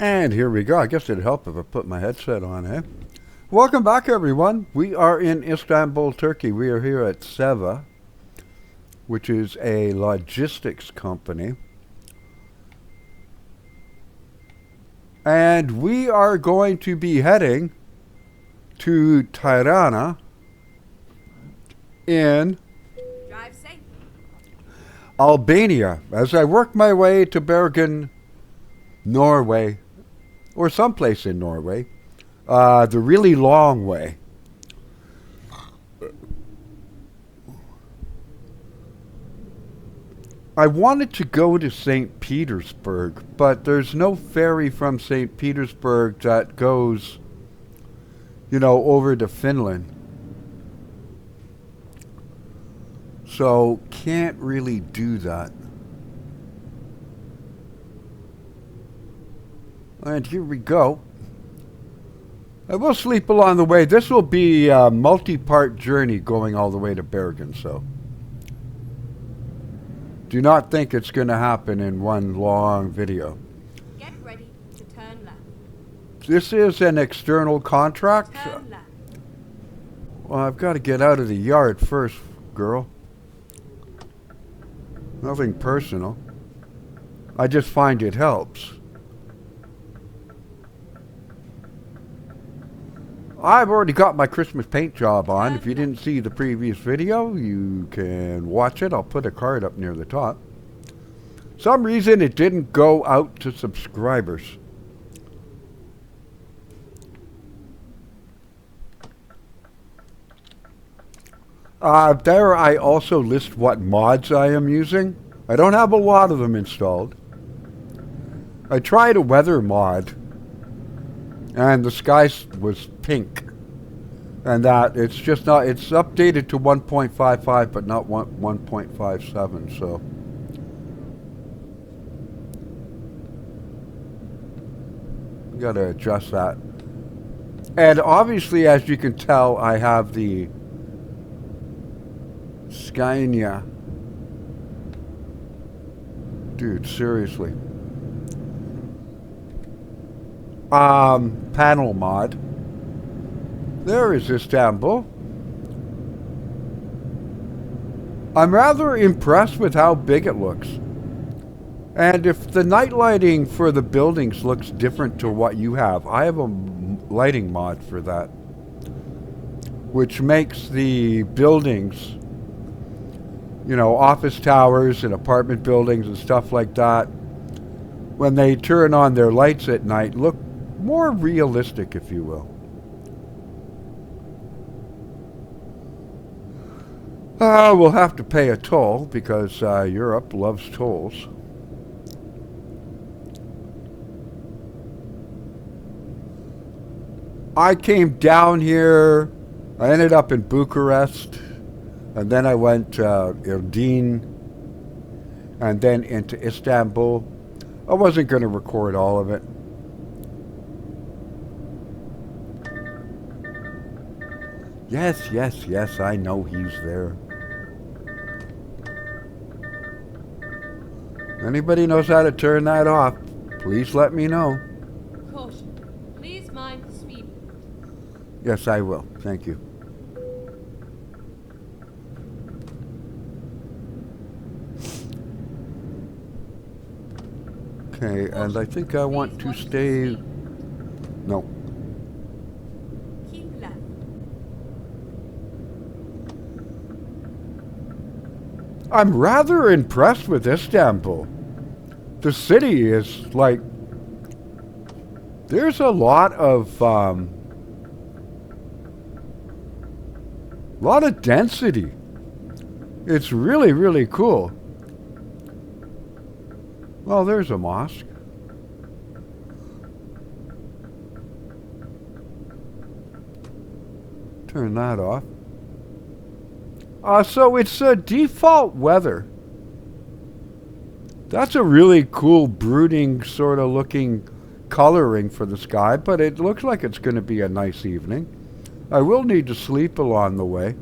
And here we go. I guess it'd help if I put my headset on, eh? Welcome back, everyone. We are in Istanbul, Turkey. We are here at Seva, which is a logistics company. And we are going to be heading to Tirana in Drive safe. Albania as I work my way to Bergen, Norway, or someplace in Norway, the really long way. I wanted to go to St. Petersburg, but there's no ferry from St. Petersburg that goes, over to Finland. So can't really do that. And here we go. I will sleep along the way. This will be a multi-part journey going all the way to Bergen, so do not think it's going to happen in one long video. Get ready to turn left. This is an external contract. Turn left. Well, I've got to get out of the yard first, girl. Nothing personal. I just find it helps. I've already got my Christmas paint job on. If you didn't see the previous video, you can watch it. I'll put a card up near the top. Some reason it didn't go out to subscribers. There I also list what mods I am using. I don't have a lot of them installed. I tried a weather mod, and the sky was pink, and that it's just not, it's updated to 1.55 but not 1.57, so gotta adjust that. And obviously, as you can tell, I have the Scania. Dude, seriously. Panel mod. There is Istanbul. I'm rather impressed with how big it looks. And if the night lighting for the buildings looks different to what you have, I have a lighting mod for that, which makes the buildings, office towers and apartment buildings and stuff like that, when they turn on their lights at night, look more realistic, if you will. We'll have to pay a toll because Europe loves tolls. I came down here, I ended up in Bucharest, and then I went to Erdene, and then into Istanbul. I wasn't going to record all of it. Yes, I know he's there. Anybody knows how to turn that off, please let me know. Caution. Please mind the speed. Yes, I will. Thank you. Okay, and I think I want to stay... No. Keep left. I'm rather impressed with Istanbul. The city is like... There's a lot of density. It's really, really cool. Well, there's a mosque. Turn that off. So it's a default weather. That's a really cool, brooding sort of looking coloring for the sky, but it looks like it's going to be a nice evening. I will need to sleep along the way.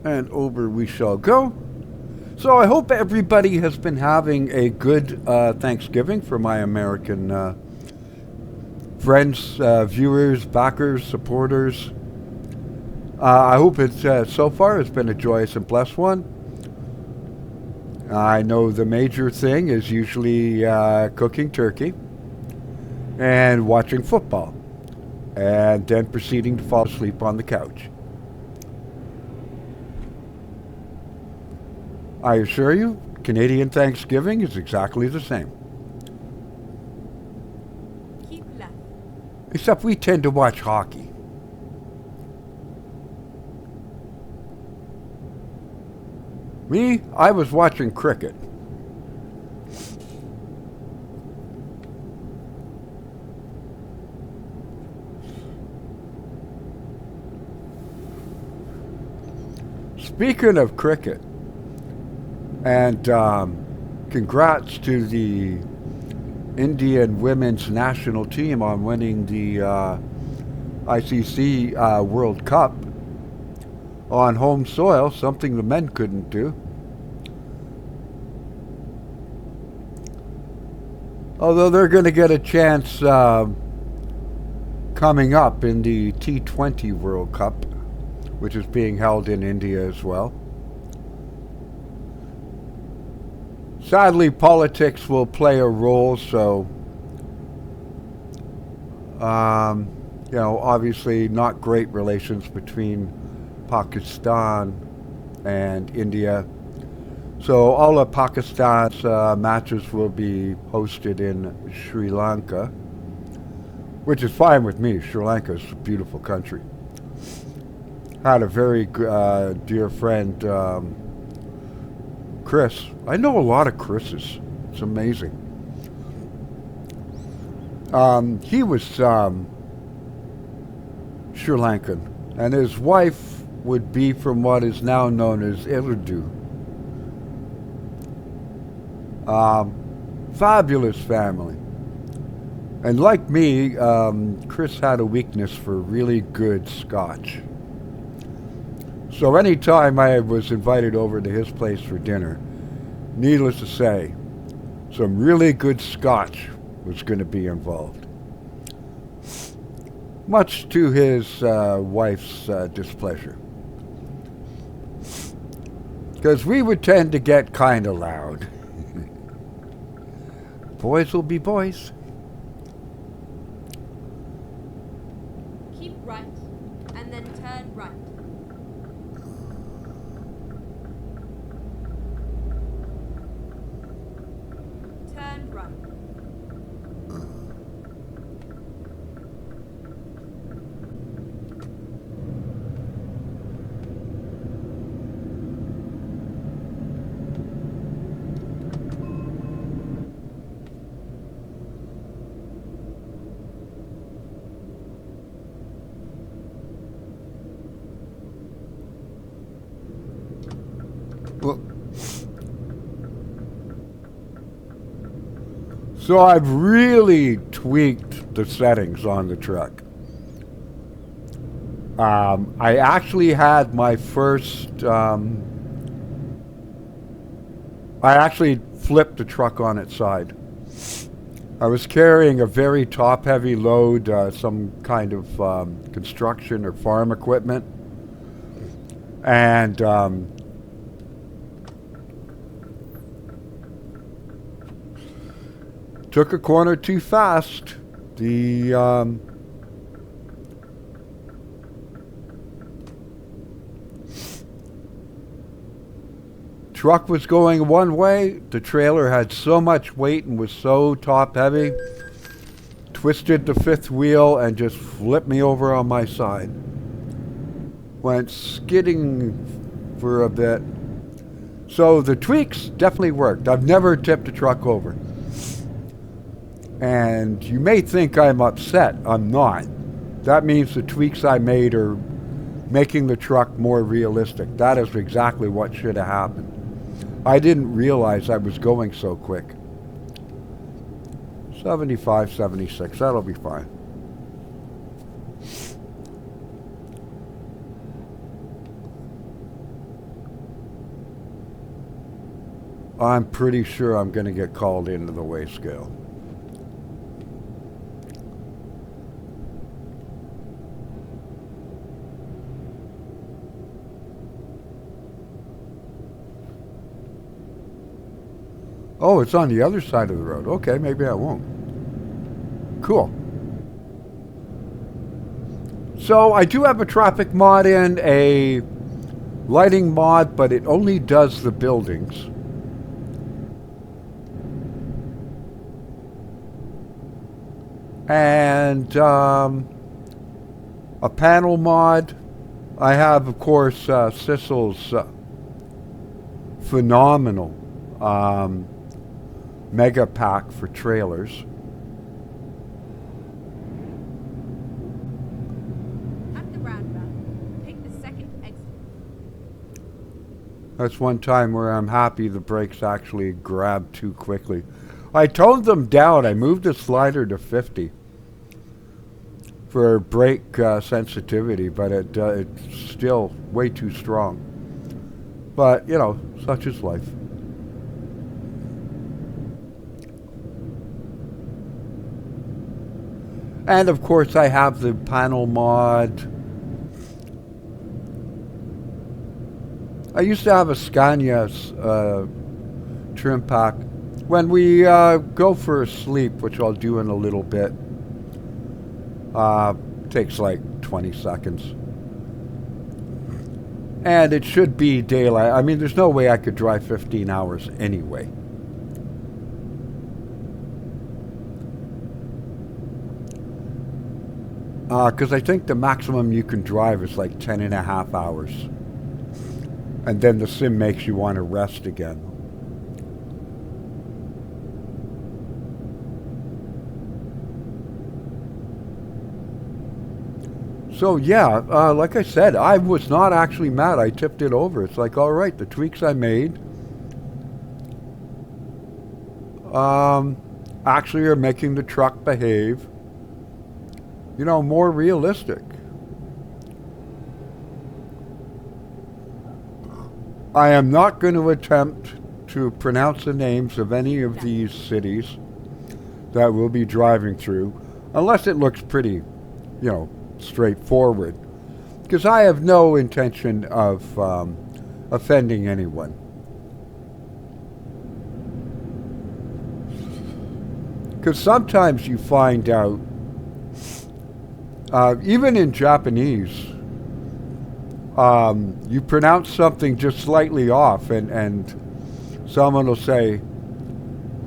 And over we shall go. So I hope everybody has been having a good Thanksgiving for my American friends, viewers, backers, supporters. I hope it's so far has been a joyous and blessed one. I know the major thing is usually cooking turkey and watching football, and then proceeding to fall asleep on the couch. I assure you, Canadian Thanksgiving is exactly the same. Keep left. Except we tend to watch hockey. Me, I was watching cricket. Speaking of cricket, and congrats to the Indian women's national team on winning the ICC World Cup on home soil, something the men couldn't do. Although they're going to get a chance coming up in the T20 World Cup, which is being held in India as well. Sadly, politics will play a role, so, you know, obviously not great relations between Pakistan and India. So all of Pakistan's matches will be hosted in Sri Lanka, which is fine with me. Sri Lanka is a beautiful country. Had a very dear friend, Chris. I know a lot of Chris's. It's amazing. He was Sri Lankan, and his wife would be from what is now known as Urdu. Fabulous family. And like me, Chris had a weakness for really good scotch. So anytime I was invited over to his place for dinner, needless to say, some really good scotch was going to be involved. Much to his wife's displeasure. Because we would tend to get kind of loud. Boys will be boys. Keep right, and then turn right. Turn right. So I've really tweaked the settings on the truck. I actually had my first, I actually flipped the truck on its side. I was carrying a very top-heavy load, some kind of construction or farm equipment, and took a corner too fast. The truck was going one way. The trailer had so much weight and was so top heavy, twisted the fifth wheel and just flipped me over on my side. Went skidding for a bit. So the tweaks definitely worked. I've never tipped a truck over. And you may think I'm upset. I'm not. That means the tweaks I made are making the truck more realistic. That is exactly what should have happened. I didn't realize I was going so quick. 75, 76, that'll be fine. I'm pretty sure I'm going to get called into the weigh scale. Oh, it's on the other side of the road. Okay, maybe I won't. Cool. So I do have a traffic mod and a lighting mod, but it only does the buildings. And a panel mod. I have, of course, Sissel's phenomenal mega pack for trailers. At the roundabout, take the second exit. That's one time where I'm happy the brakes actually grabbed too quickly. I toned them down. I moved the slider to 50 for brake sensitivity, but it's still way too strong. But, you know, such is life. And of course I have the panel mod. I used to have a Scania trim pack. When we go for a sleep, which I'll do in a little bit, takes like 20 seconds. And it should be daylight. I mean, there's no way I could drive 15 hours anyway. Because I think the maximum you can drive is like 10 and a half hours. And then the sim makes you want to rest again. So yeah, like I said, I was not actually mad. I tipped it over. It's like, all right, the tweaks I made actually are making the truck behave, you know, more realistic. I am not going to attempt to pronounce the names of any of these cities that we'll be driving through, unless it looks pretty, you know, straightforward. Because I have no intention of offending anyone. Because sometimes you find out, even in Japanese, you pronounce something just slightly off, and someone will say,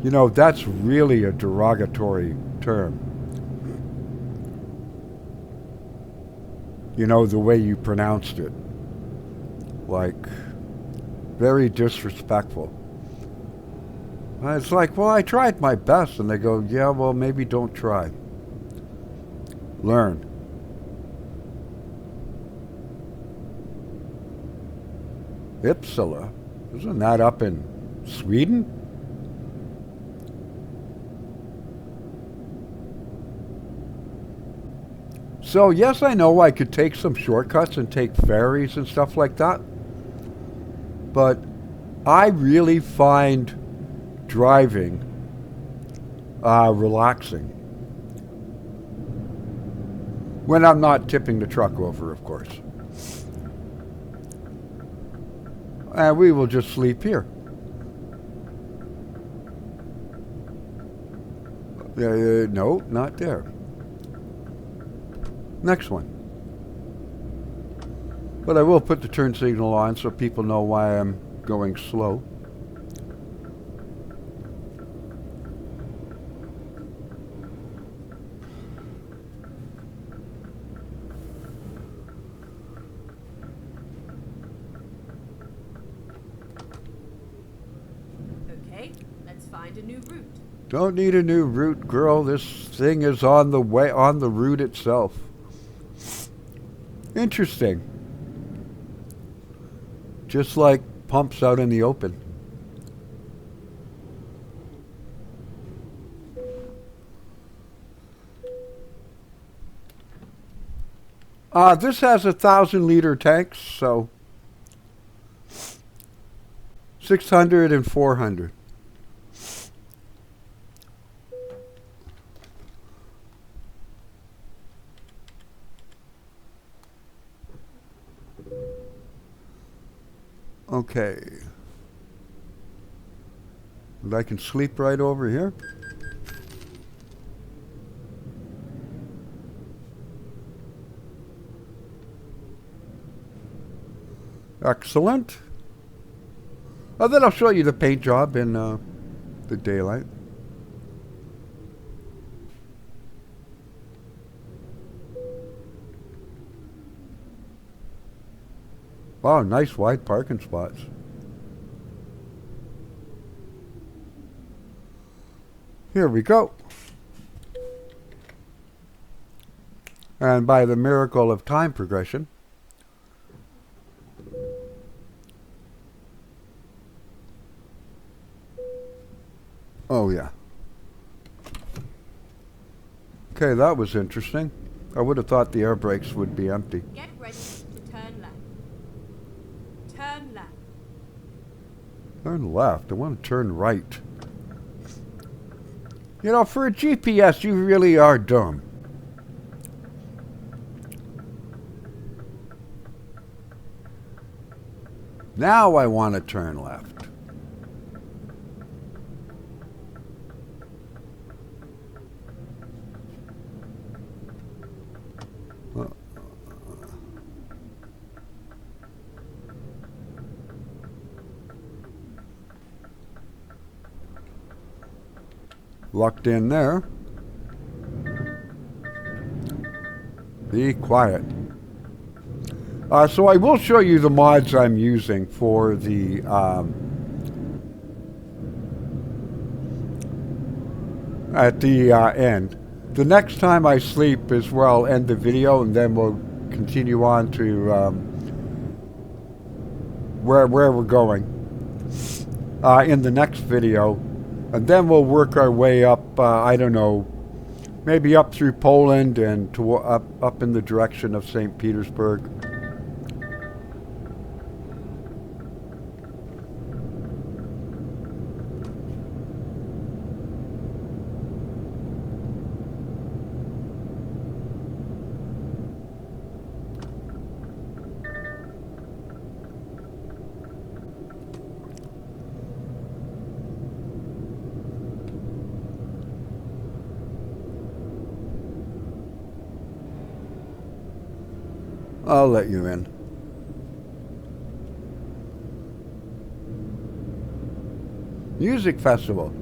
you know, that's really a derogatory term. You know, the way you pronounced it. Like, very disrespectful. And it's like, well, I tried my best. And they go, yeah, well, maybe don't try. Learn. Uppsala? Isn't that up in Sweden? So yes, I know I could take some shortcuts and take ferries and stuff like that. But I really find driving relaxing. When I'm not tipping the truck over, of course. And we will just sleep here. No, not there. Next one. But I will put the turn signal on so people know why I'm going slow. Okay, let's find a new route. Don't need a new route, girl. This thing is on the way, on the route itself. Interesting. Just like pumps out in the open. This has 1,000-liter tanks, so 600 and 400. Okay. And I can sleep right over here. Excellent. Then I'll show you the paint job in the daylight. Wow, nice wide parking spots. Here we go. And by the miracle of time progression, oh yeah. Okay, that was interesting. I would have thought the air brakes would be empty. Get ready to turn left. Turn left. Turn left. I want to turn right. You know, for a GPS, you really are dumb. Now I want to turn left. Locked in there. Be quiet. So I will show you the mods I'm using for the at the end. The next time I sleep is where I'll end the video, and then we'll continue on to where we're going in the next video. And then we'll work our way up, I don't know, maybe up through Poland and to up in the direction of St. Petersburg. I'll let you in. Music festival.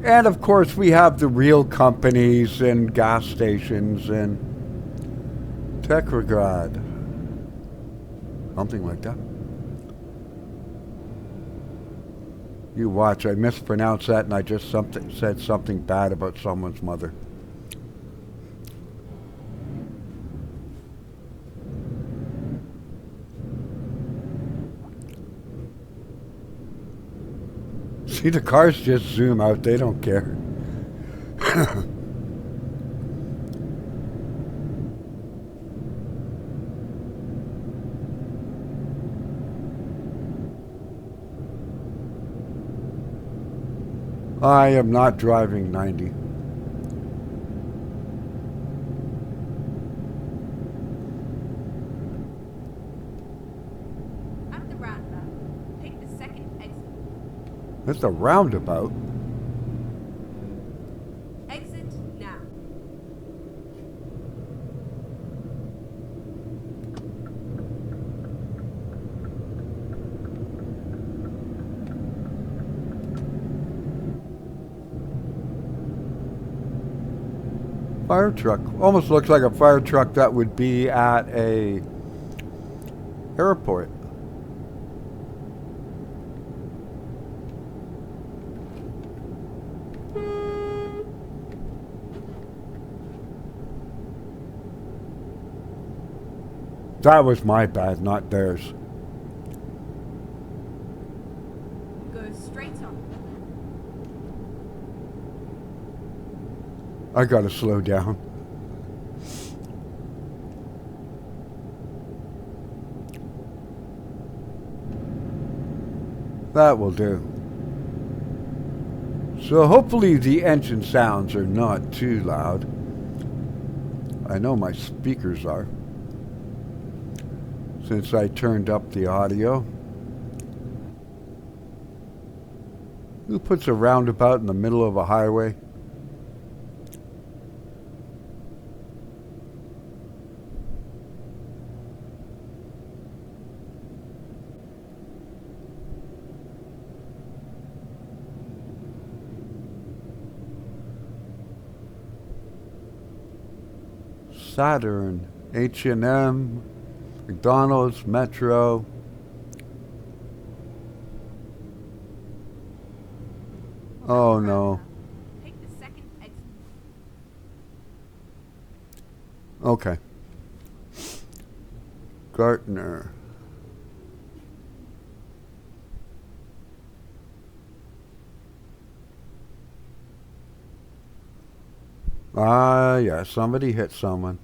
And of course we have the real companies and gas stations and Technograd. Something like that. You watch, I mispronounced that and I just said something bad about someone's mother. See, the cars just zoom out, they don't care. I am not driving 90. At the roundabout, take the second exit. That's a roundabout. Exit now. Fire truck. Almost looks like a fire truck that would be at a airport. That was my bad, not theirs. Go straight on. I gotta slow down. That will do. So hopefully the engine sounds are not too loud. I know my speakers are, since I turned up the audio. Who puts a roundabout in the middle of a highway? Saturn, H&M, McDonald's, Metro. Oh no. Take the second exit. Okay. Gartner. Ah, yeah, somebody hit someone.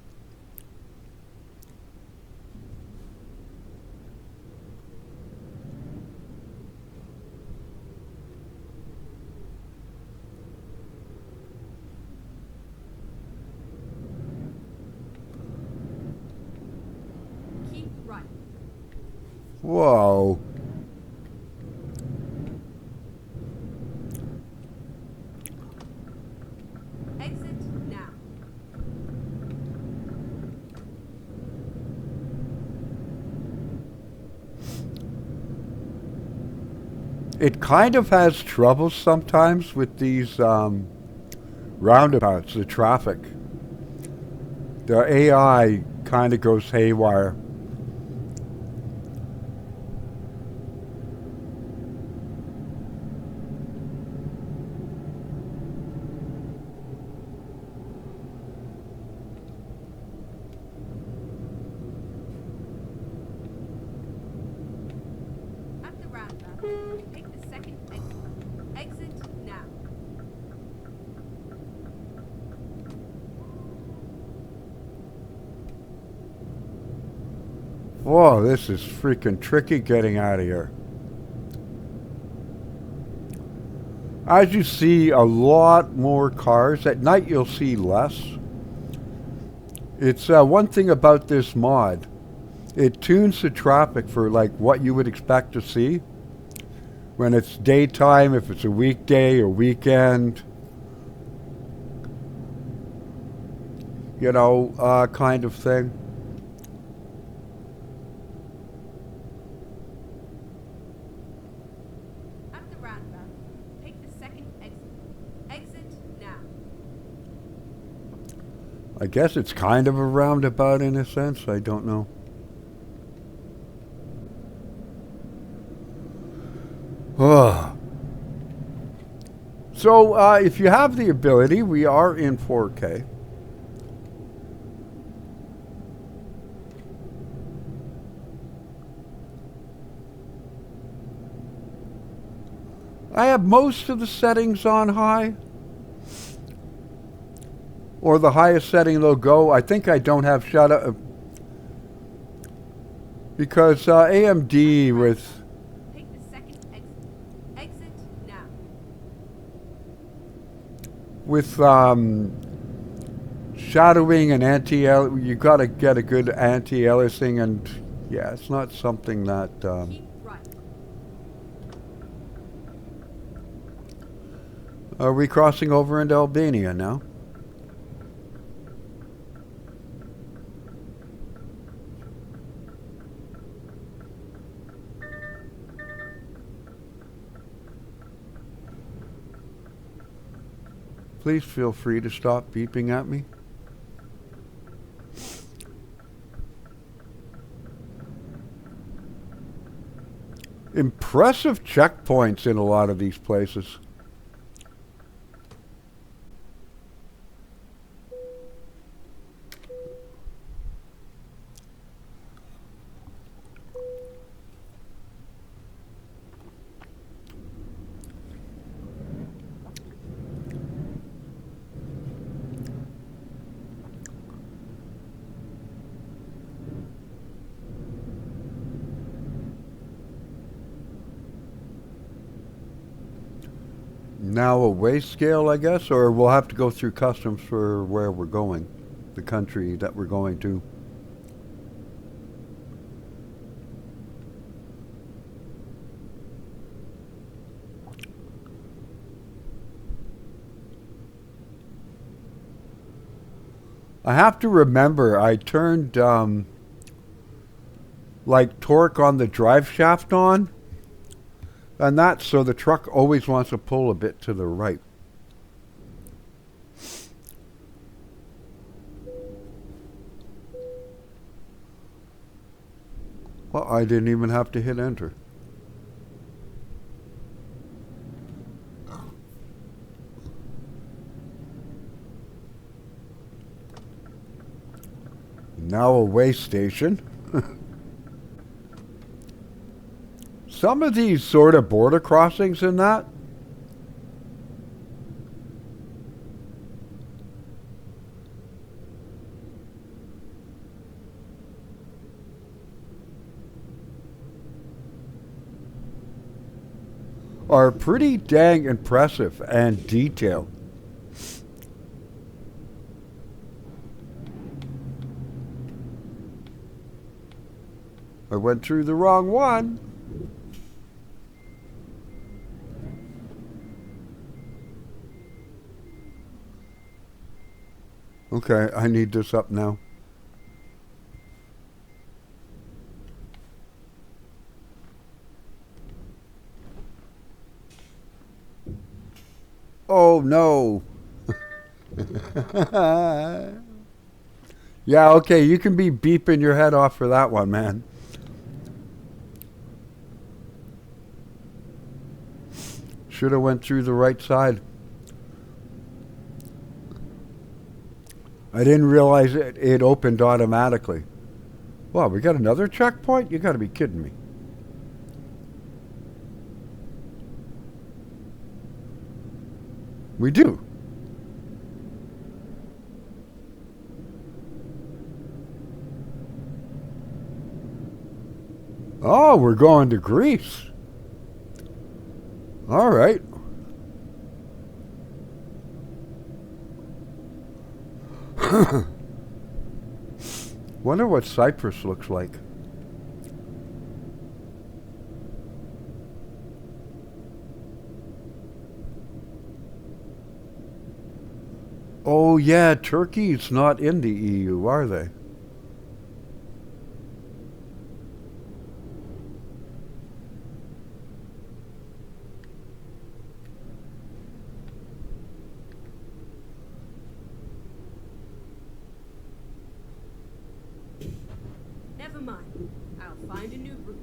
Keep right. Whoa. Exit now. It kind of has trouble sometimes with these roundabouts, the traffic. The AI kind of goes haywire. At the roundabout, take the second exit. Exit now. Whoa, this is freaking tricky getting out of here. As you see a lot more cars, at night you'll see less. It's one thing about this mod. It tunes the traffic for like what you would expect to see. When it's daytime, if it's a weekday or weekend. You know, kind of thing. At the roundabout, take the second exit. Exit now. I guess it's kind of a roundabout in a sense. I don't know. So, if you have the ability, we are in 4K. I have most of the settings on high. Or the highest setting they'll go. I think I don't have shadow. Because AMD with... Take the second exit. Exit now. With shadowing and you got to get a good anti-aliasing, and yeah, it's not something that Keep right. are we crossing over into Albania now? Please feel free to stop beeping at me. Impressive checkpoints in a lot of these places. Now a way scale, I guess, or we'll have to go through customs for where we're going, the country that we're going to. I have to remember I turned like torque on the drive shaft on, and that's so the truck always wants to pull a bit to the right. Well, I didn't even have to hit enter. Now a way station. Some of these sort of border crossings in that are pretty dang impressive and detailed. I went through the wrong one. Okay, I need this up now. Oh no. Yeah, okay, you can be beeping your head off for that one, man. Should have went through the right side. I didn't realize it opened automatically. Wow, we got another checkpoint? You got to be kidding me. We do. Oh, we're going to Greece. All right. Wonder what Cyprus looks like. Oh yeah, Turkey's not in the EU, are they? Never mind. I'll find a new route.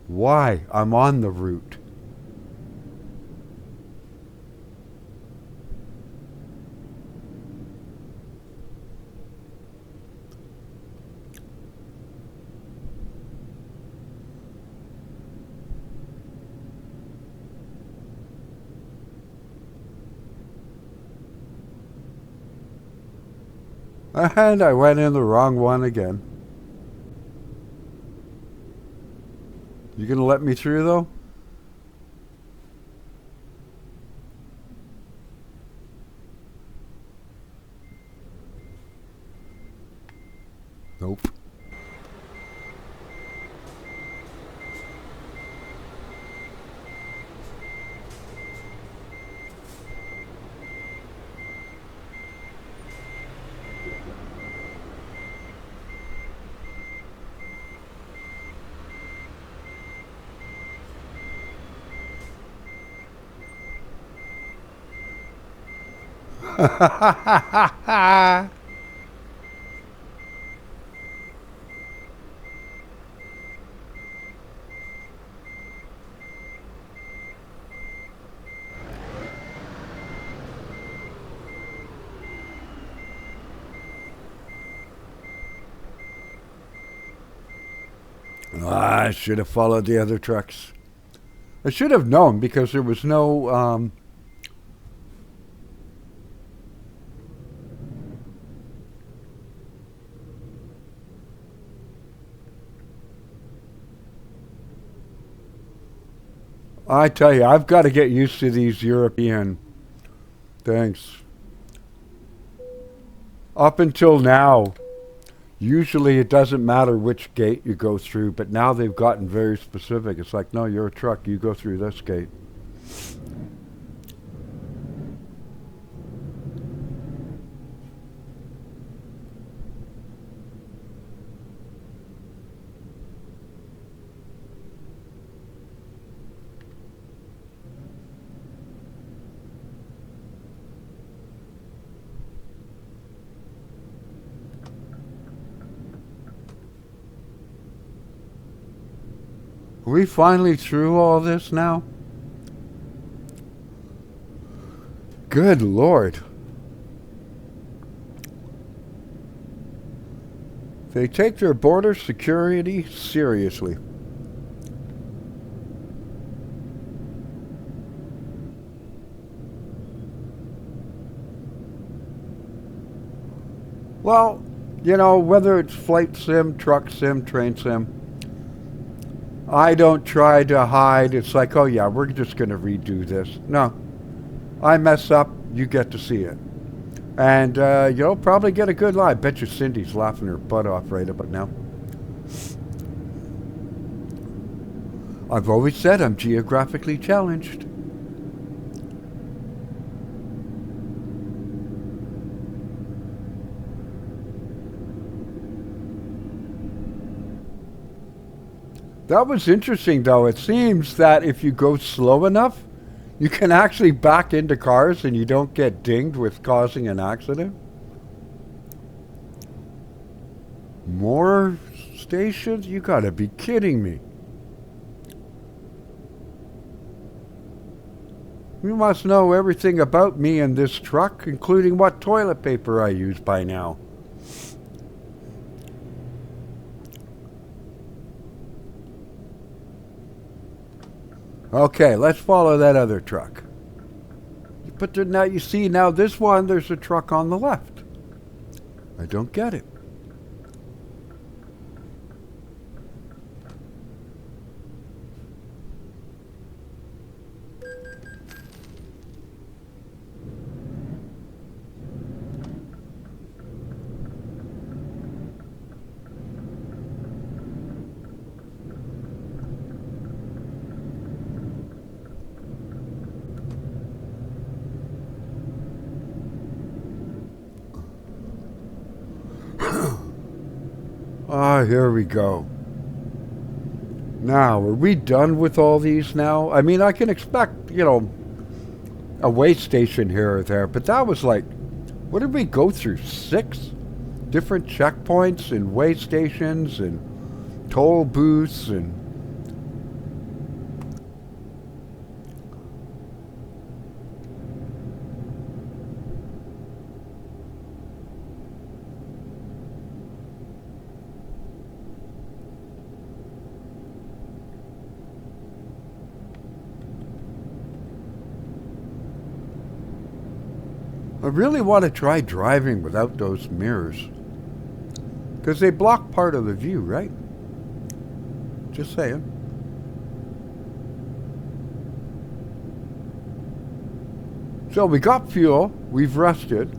Why? I'm on the route. And I went in the wrong one again. You gonna let me through though? Nope. I should have followed the other trucks. I should have known because there was no I tell you, I've got to get used to these European things. Up until now, usually it doesn't matter which gate you go through, but now they've gotten very specific. It's like, no, you're a truck, you go through this gate. Are we finally through all this now? Good Lord. They take their border security seriously. Well, you know, whether it's flight sim, truck sim, train sim, I don't try to hide. It's like, oh yeah, we're just going to redo this. No. I mess up, you get to see it. And you'll probably get a good lie. Bet you Cindy's laughing her butt off right about now. I've always said I'm geographically challenged. That was interesting, though. It seems that if you go slow enough, you can actually back into cars and you don't get dinged with causing an accident. More stations? You gotta be kidding me. You must know everything about me and this truck, including what toilet paper I use by now. Okay, let's follow that other truck. But now you see, now this one, there's a truck on the left. I don't get it. Ah, here we go. Now, are we done with all these now? I mean, I can expect, you know, a way station here or there, but that was like, what did we go through? 6 different checkpoints and way stations and toll booths and... I really want to try driving without those mirrors. Because they block part of the view, right? Just saying. So we got fuel. We've rested.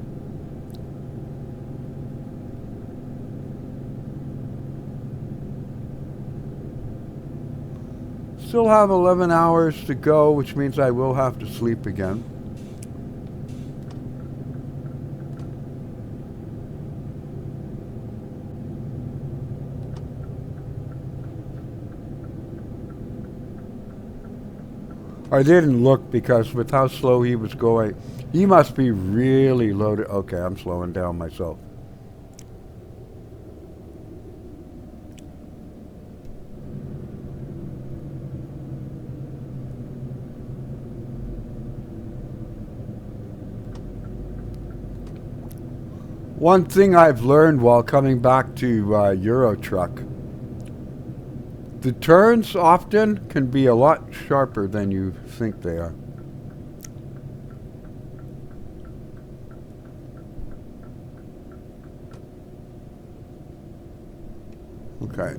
Still have 11 hours to go, which means I will have to sleep again. I didn't look because with how slow he was going, he must be really loaded. Okay, I'm slowing down myself. One thing I've learned while coming back to Euro Truck, the turns often can be a lot sharper than you think they are. Okay.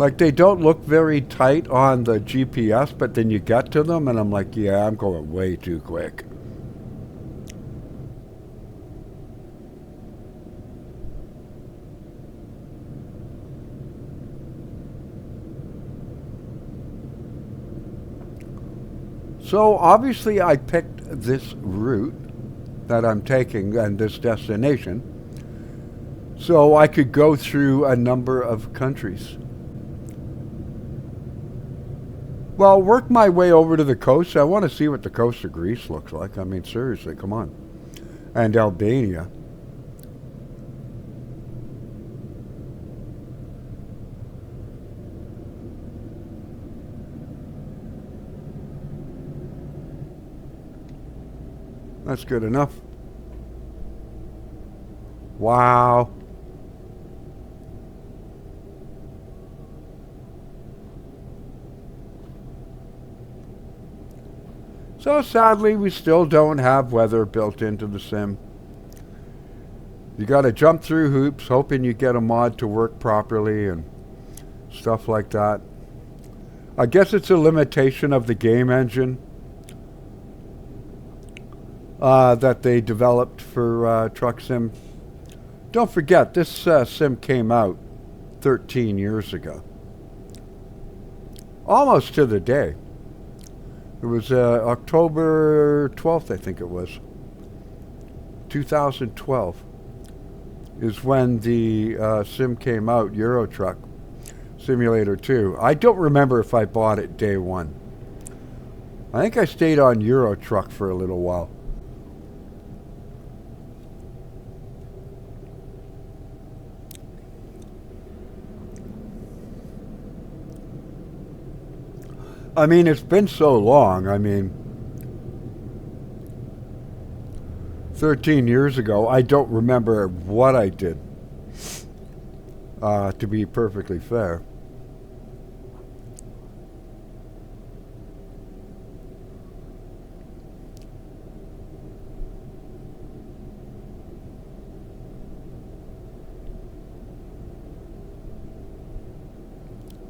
Like, they don't look very tight on the GPS, but then you get to them, and I'm like, yeah, I'm going way too quick. So, obviously, I picked this route that I'm taking and this destination so I could go through a number of countries. Well, work my way over to the coast. I want to see what the coast of Greece looks like. I mean, seriously, come on. And Albania. That's good enough. Wow. So sadly, we still don't have weather built into the sim. You got to jump through hoops, hoping you get a mod to work properly and stuff like that. I guess it's a limitation of the game engine that they developed for Truck Sim. Don't forget, this sim came out 13 years ago. Almost to the day. It was October 12th, I think it was. 2012 is when the sim came out, Euro Truck Simulator 2. I don't remember if I bought it day one. I think I stayed on Euro Truck for a little while. I mean, it's been so long. I mean, 13 years ago, I don't remember what I did, to be perfectly fair.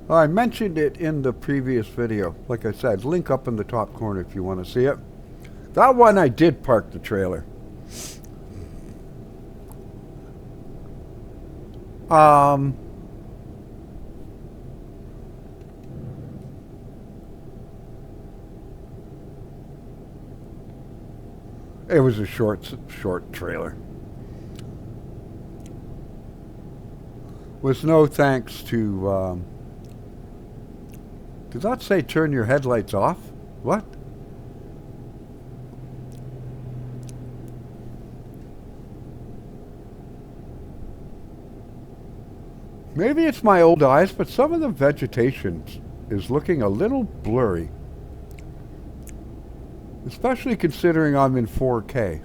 I mentioned it in the previous video. Like I said, link up in the top corner if you want to see it. That one I did park the trailer. It was a short trailer. With no thanks to, did that say turn your headlights off? What? Maybe it's my old eyes, but some of the vegetation is looking a little blurry. Especially considering I'm in 4K.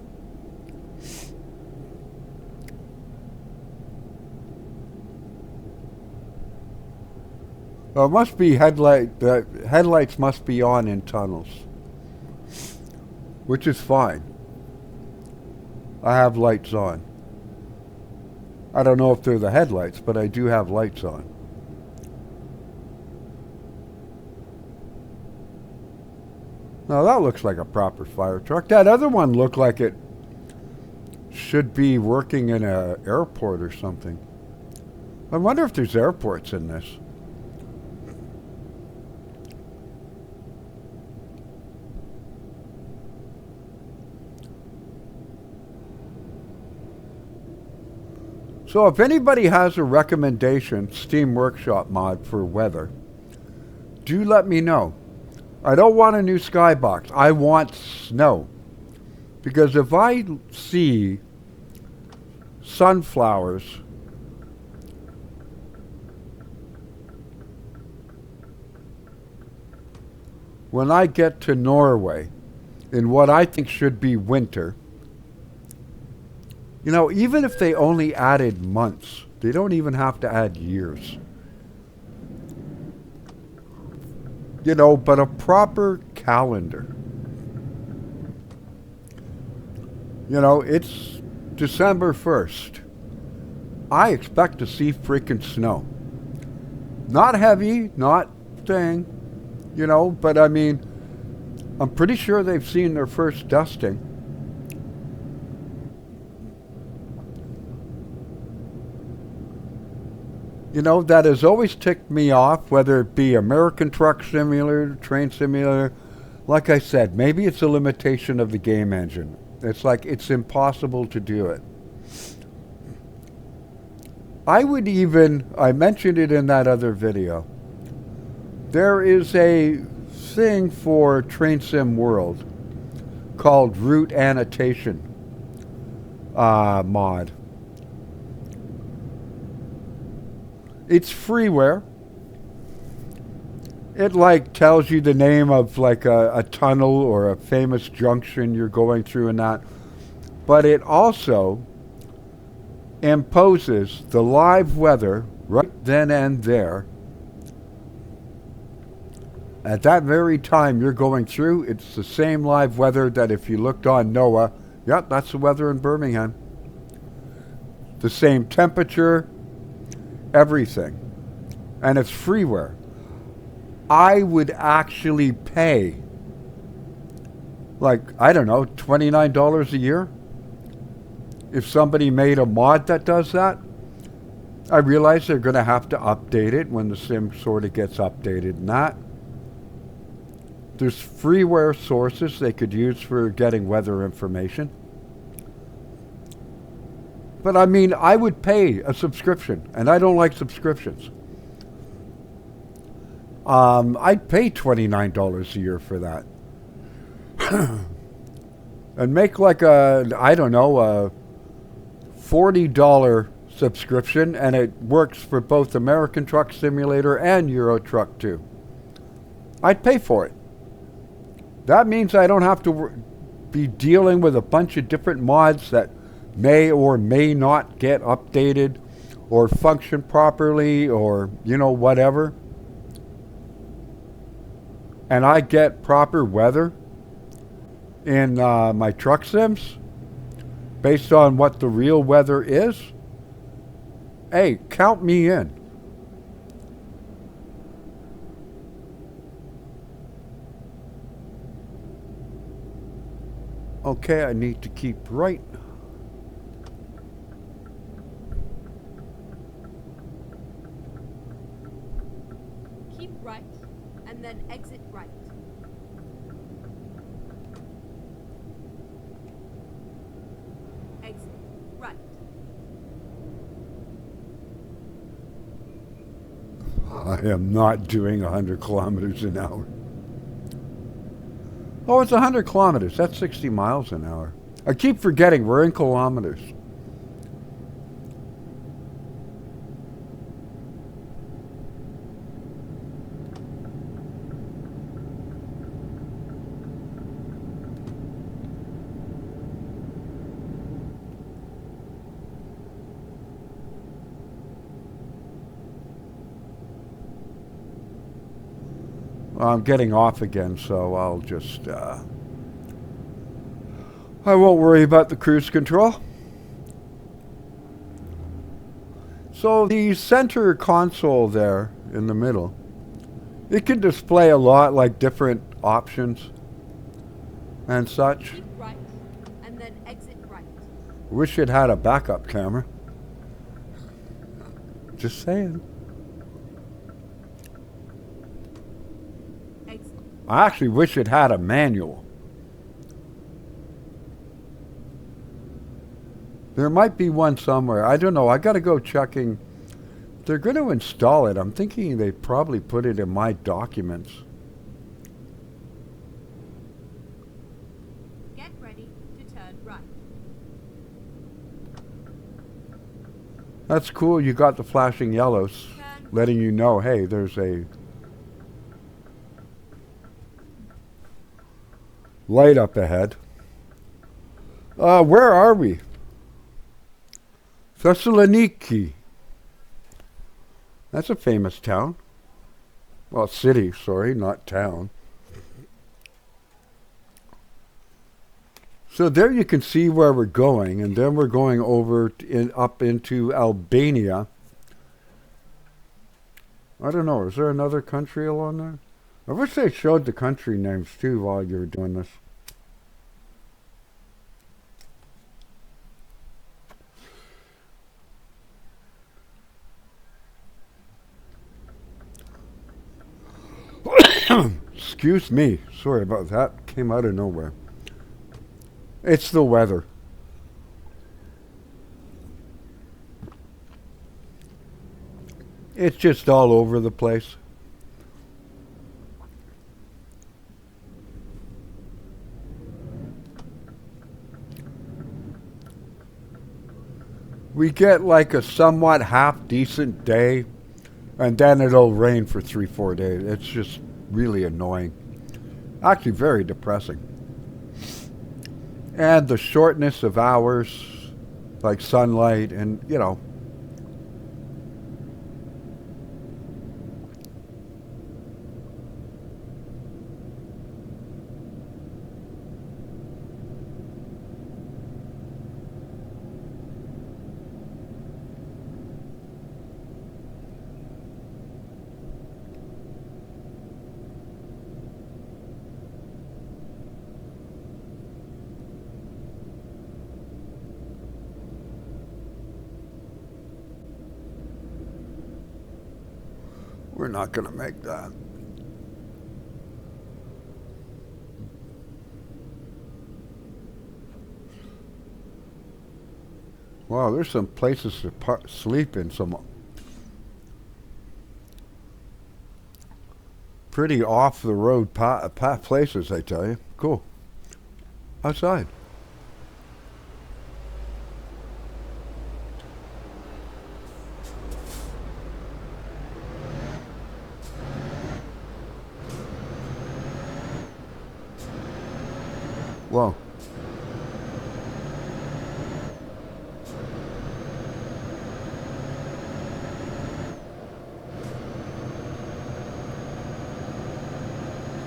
It must be headlights must be on in tunnels. Which is fine. I have lights on. I don't know if they're the headlights, but I do have lights on. Now that looks like a proper fire truck. That other one looked like it should be working in an airport or something. I wonder if there's airports in this. So if anybody has a recommendation, Steam Workshop mod for weather, do let me know. I don't want a new skybox. I want snow. Because if I see sunflowers when I get to Norway in what I think should be winter, you know, even if they only added months, they don't even have to add years. You know, but a proper calendar. You know, it's December 1st. I expect to see freaking snow. Not heavy, not thing, you know, but I mean, I'm pretty sure they've seen their first dusting. You know, that has always ticked me off, whether it be American Truck Simulator, Train Simulator. Like I said, maybe it's a limitation of the game engine. It's like it's impossible to do it. I mentioned it in that other video. There is a thing for Train Sim World called Route Annotation mod. It's freeware. It like tells you the name of like a tunnel or a famous junction you're going through and that. But it also imposes the live weather right then and there. At that very time you're going through, it's the same live weather that if you looked on NOAA, yep, that's the weather in Birmingham. The same temperature, everything. And it's freeware. I would actually pay, like, I don't know, $29 a year if somebody made a mod that does that. I realize they're going to have to update it when the sim sort of gets updated and that. There's freeware sources they could use for getting weather information. But I mean, I would pay a subscription, and I don't like subscriptions. I'd pay $29 a year for that. And make like a, I don't know, a $40 subscription, and it works for both American Truck Simulator and Euro Truck 2. I'd pay for it. That means I don't have to be dealing with a bunch of different mods that may or may not get updated or function properly or, you know, whatever. And I get proper weather in my truck sims based on what the real weather is. Hey, count me in. Okay, I need to keep right. Keep right, and then exit right. Exit right. I am not doing 100 kilometers an hour. Oh, it's 100 kilometers. That's 60 miles an hour. I keep forgetting we're in kilometers. I'm getting off again, so I'll just, I won't worry about the cruise control. So the center console there in the middle, it can display a lot like different options and such. Keep right, and then exit right. Wish it had a backup camera. Just saying. I actually wish it had a manual. There might be one somewhere. I don't know. I got to go checking. They're going to install it. I'm thinking they probably put it in my documents. Get ready to turn right. That's cool. You got the flashing yellows letting you know, hey, there's a light up ahead. Where are we? Thessaloniki. That's a famous town. Well, city, sorry, not town. So there you can see where we're going, and then we're going over up into Albania. I don't know. Is there another country along there? I wish they showed the country names too while you were doing this. Excuse me. Sorry about that. Came out of nowhere. It's the weather. It's just all over the place. We get like a somewhat half decent day, and then it'll rain for 3-4 days. It's just really annoying. Actually very depressing. And the shortness of hours, like sunlight, and you know. We're not going to make that. Wow, there's some places to sleep in, some pretty off-the-road places, I tell you. Cool. Outside. Whoa.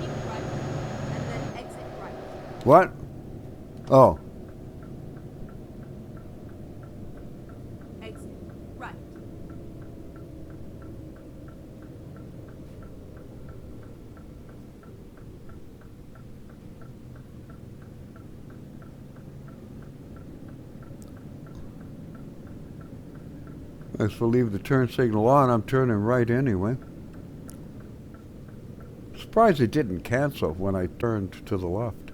Keep right and then exit right. What? Oh. Exit right. I guess we'll leave the turn signal on. I'm turning right anyway. Surprised it didn't cancel when I turned to the left.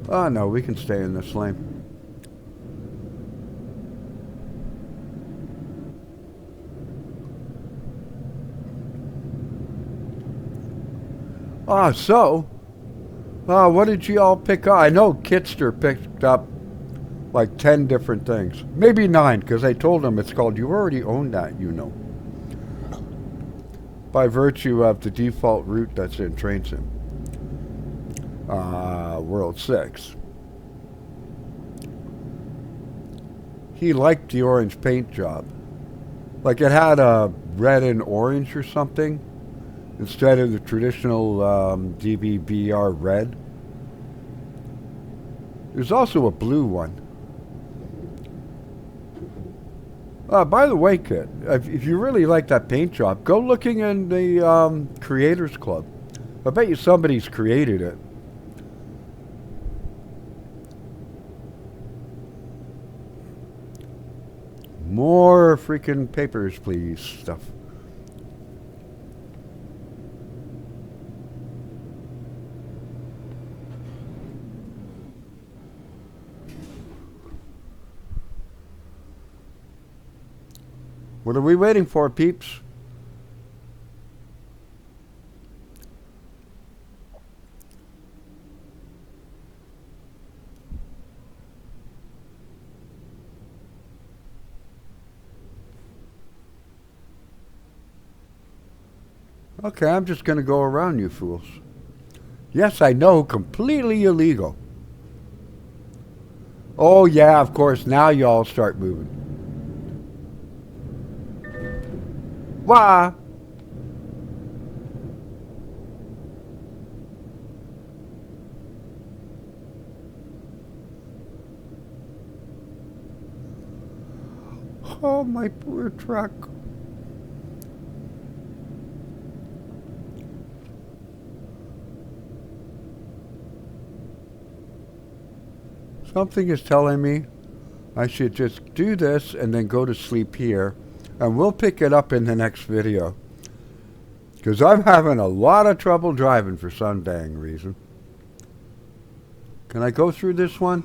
Oh no, we can stay in this lane. What did you all pick up? I know Kitster picked up like 10 different things. Maybe 9, because I told him it's called, you already own that, you know. By virtue of the default route that's in Train Sim. World 6. He liked the orange paint job. Like it had a red and orange or something, instead of the traditional DVBR red. There's also a blue one. By the way, Kit, if you really like that paint job, go looking in the Creators Club. I bet you somebody's created it. More freaking papers, please, stuff. What are we waiting for, peeps? Okay, I'm just going to go around you fools. Yes, I know, completely illegal. Oh yeah, of course, now y'all start moving. Why? Oh, my poor truck. Something is telling me I should just do this and then go to sleep here. And we'll pick it up in the next video. Because I'm having a lot of trouble driving for some dang reason. Can I go through this one?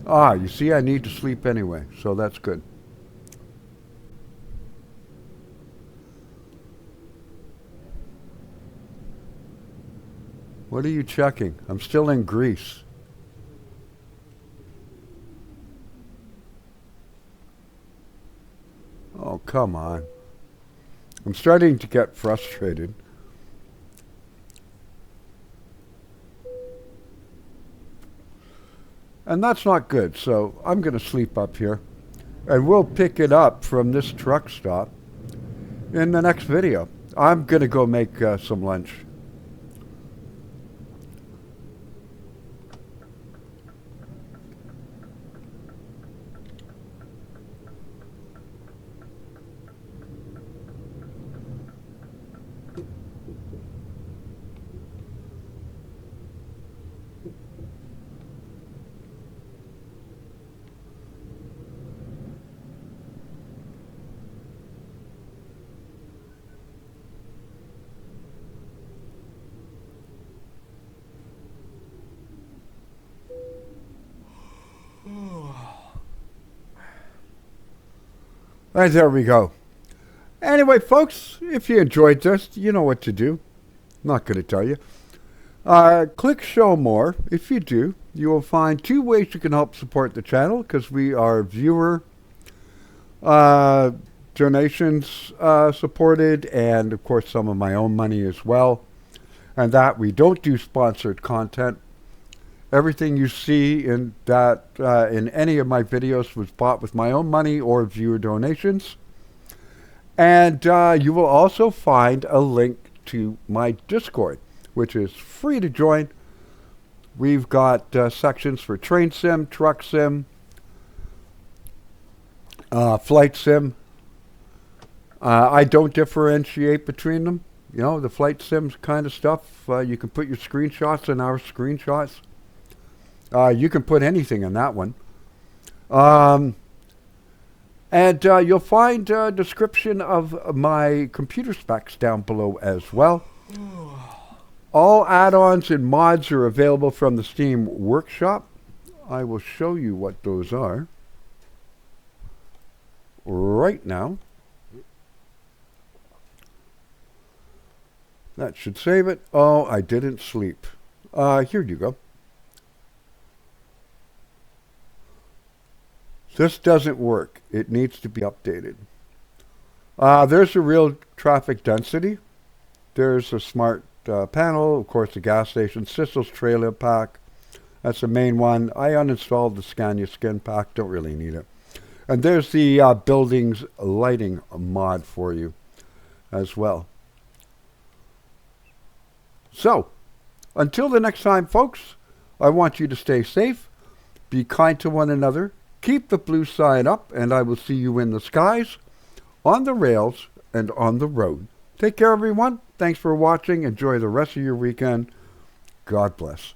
Ah, you see, I need to sleep anyway, so that's good. What are you checking? I'm still in Greece. Oh, come on. I'm starting to get frustrated. And that's not good, so I'm going to sleep up here. And we'll pick it up from this truck stop in the next video. I'm going to go make some lunch. And there we go. Anyway, folks, if you enjoyed this, you know what to do. I'm not going to tell you. Click show more. If you do, you will find 2 ways you can help support the channel, because we are viewer donations supported, and of course some of my own money as well. And that we don't do sponsored content. Everything you see in that in any of my videos was bought with my own money or viewer donations. And you will also find a link to my Discord, which is free to join. We've got sections for train sim, truck sim, flight sim. I don't differentiate between them. You know, the flight sims kind of stuff. You can put your screenshots in our screenshots. You can put anything in that one. And you'll find a description of my computer specs down below as well. All add-ons and mods are available from the Steam Workshop. I will show you what those are right now. That should save it. Oh, I didn't sleep. Here you go. This doesn't work. It needs to be updated. There's a real traffic density. There's a smart panel, of course, the gas station, Syssel's trailer pack. That's the main one. I uninstalled the Scania skin pack. Don't really need it. And there's the buildings lighting mod for you as well. So, until the next time, folks, I want you to stay safe, be kind to one another, keep the blue side up, and I will see you in the skies, on the rails, and on the road. Take care, everyone. Thanks for watching. Enjoy the rest of your weekend. God bless.